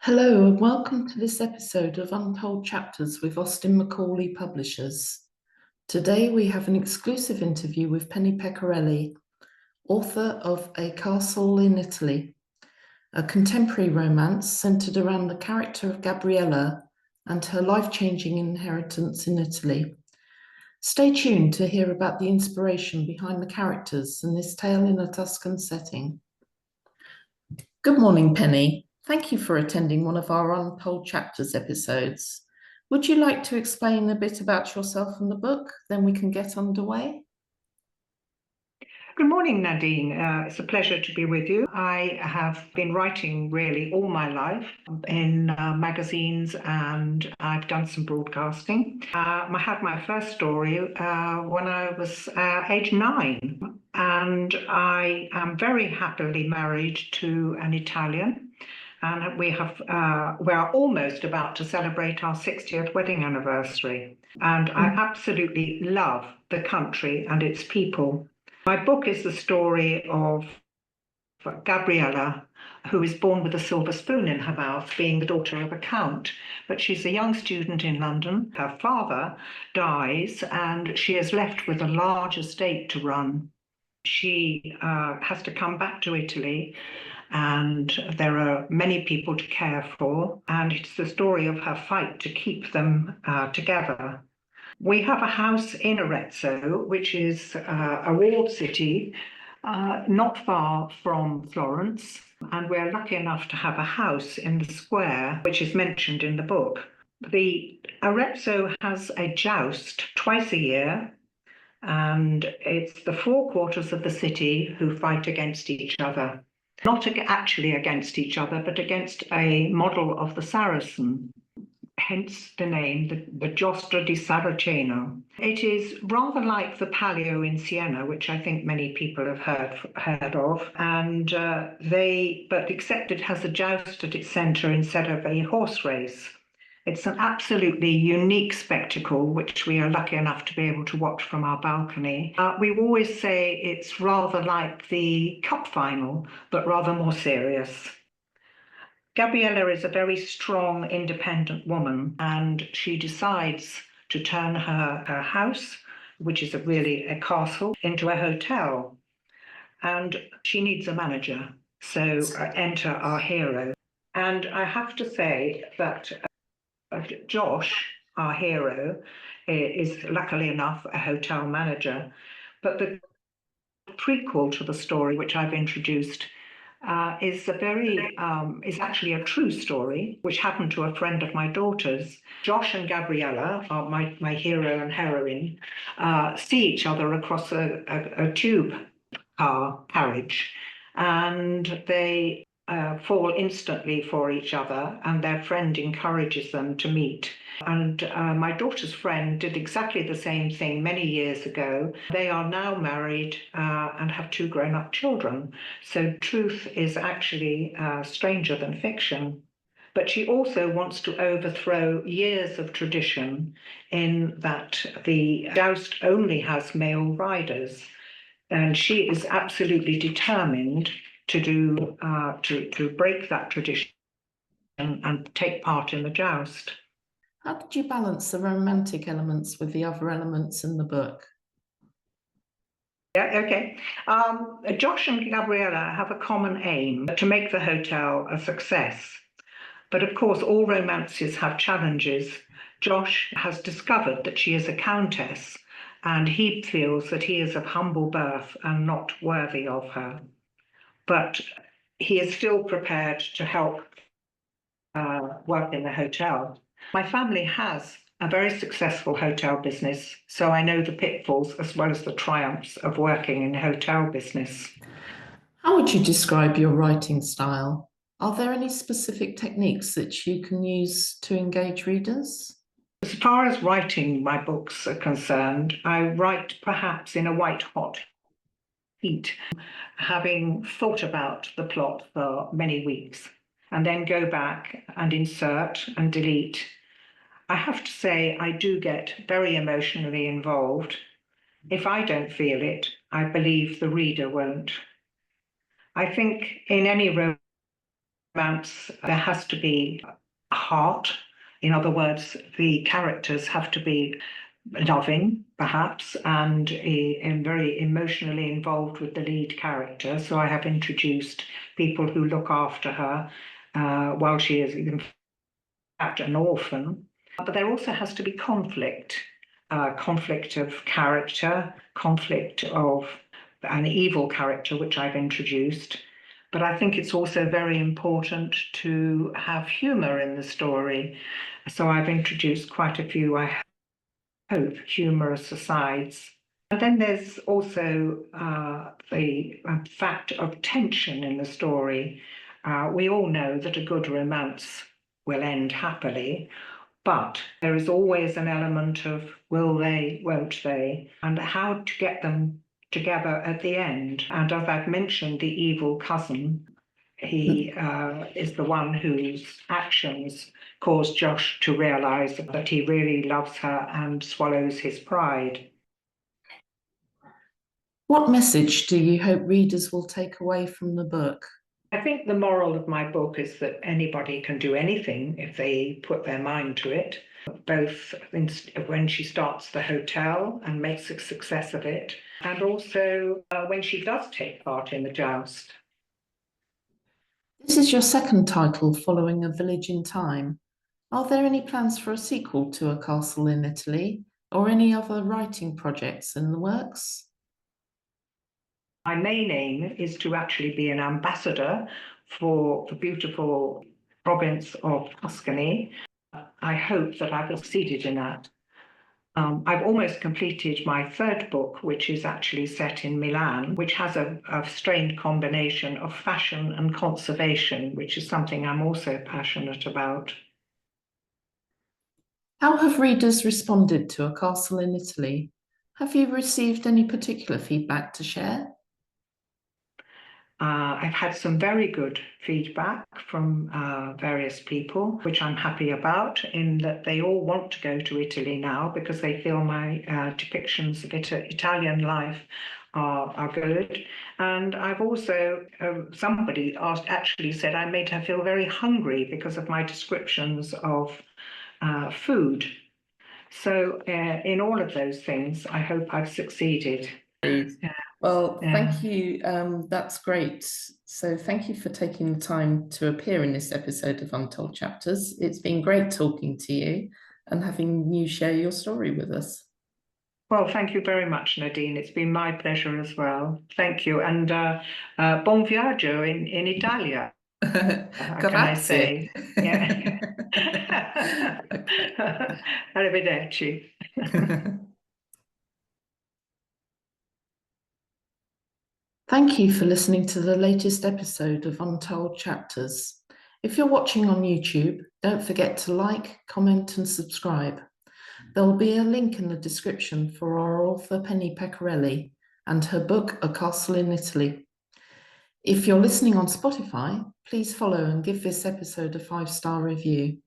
Hello and welcome to this episode of Untold Chapters with Austin Macauley Publishers. Today we have an exclusive interview with Penny Pecorelli, author of A Castle in Italy, a contemporary romance centered around the character of Gabriella and her life-changing inheritance in Italy. Stay tuned to hear about the inspiration behind the characters and this tale in a Tuscan setting. Good morning, Penny. Thank you for attending one of our Untold Chapters episodes. Would you like to explain a bit about yourself and the book? Then we can get underway. Good morning, Nadine. It's a pleasure to be with you. I have been writing really all my life in magazines, and I've done some broadcasting. I had my first story when I was age 9, and I am very happily married to an Italian. And we're almost about to celebrate our 60th wedding anniversary. And I absolutely love the country and its people. My book is the story of Gabriella, who is born with a silver spoon in her mouth, being the daughter of a count. But she's a young student in London. Her father dies, and she is left with a large estate to run. She has to come back to Italy, and there are many people to care for, and it's the story of her fight to keep them together. We have a house in Arezzo, which is a walled city not far from Florence, and we're lucky enough to have a house in the square, which is mentioned in the book. The Arezzo has a joust twice a year, and it's the four quarters of the city who fight against each other. Not actually against each other, but against a model of the Saracen, hence the name, the Giostra di Saraceno. It is rather like the Palio in Siena, which I think many people have heard of, and but except it has a joust at its centre instead of a horse race. It's an absolutely unique spectacle, which we are lucky enough to be able to watch from our balcony. We always say it's rather like the cup final, but rather more serious. Gabriella is a very strong, independent woman, and she decides to turn her house, which is really a castle, into a hotel. And she needs a manager, so enter our hero. And I have to say that Josh, our hero, is luckily enough a hotel manager, but the prequel to the story, which I've introduced, is actually a true story, which happened to a friend of my daughter's. Josh and Gabriella, are my hero and heroine, see each other across a tube carriage, and they fall instantly for each other, and their friend encourages them to meet. And my daughter's friend did exactly the same thing many years ago. They are now married and have 2 grown-up children. So truth is actually stranger than fiction. But she also wants to overthrow years of tradition in that the joust only has male riders. And she is absolutely determined to break that tradition and take part in the joust. How did you balance the romantic elements with the other elements in the book? Yeah, okay. Josh and Gabriella have a common aim: to make the hotel a success. But of course, all romances have challenges. Josh has discovered that she is a countess, and he feels that he is of humble birth and not worthy of her. But he is still prepared to help work in the hotel. My family has a very successful hotel business, so I know the pitfalls as well as the triumphs of working in hotel business. How would you describe your writing style? Are there any specific techniques that you can use to engage readers? As far as writing my books are concerned, I write perhaps in a white-hot heat, having thought about the plot for many weeks, and then go back and insert and delete. I have to say I do get very emotionally involved. If I don't feel it, I believe the reader won't. I think in any romance, there has to be a heart. In other words, the characters have to be loving, perhaps, and very emotionally involved with the lead character. So I have introduced people who look after her while she is in fact an orphan. But there also has to be conflict, conflict of character, conflict of an evil character, which I've introduced. But I think it's also very important to have humour in the story. So I've introduced quite a few, I hope, humorous asides. And then there's also the fact of tension in the story. We all know that a good romance will end happily, but there is always an element of will they, won't they, and how to get them together at the end. And as I've mentioned, the evil cousin, he is the one whose actions cause Josh to realise that he really loves her and swallows his pride. What message do you hope readers will take away from the book? I think the moral of my book is that anybody can do anything if they put their mind to it, both when she starts the hotel and makes a success of it, and also when she does take part in the joust. This is your second title following A Village in Time. Are there any plans for a sequel to A Castle in Italy or any other writing projects in the works? My main aim is to actually be an ambassador for the beautiful province of Tuscany. I hope that I've succeeded in that. I've almost completed my third book, which is actually set in Milan, which has a strange combination of fashion and conservation, which is something I'm also passionate about. How have readers responded to A Castle in Italy? Have you received any particular feedback to share? I've had some very good feedback from various people, which I'm happy about, in that they all want to go to Italy now because they feel my depictions of Italian life are good. And I've also, somebody actually said I made her feel very hungry because of my descriptions of food. So in all of those things, I hope I've succeeded. Well, thank you. That's great. So thank you for taking the time to appear in this episode of Untold Chapters. It's been great talking to you and having you share your story with us. Well, thank you very much, Nadine. It's been my pleasure as well. Thank you. And buon viaggio in Italia. Can I say? Yeah. Arrivederci. Thank you for listening to the latest episode of Untold Chapters. If you're watching on YouTube, don't forget to like, comment, and subscribe. There will be a link in the description for our author Penny Pecorelli and her book A Castle in Italy. If you're listening on Spotify, please follow and give this episode a 5-star review.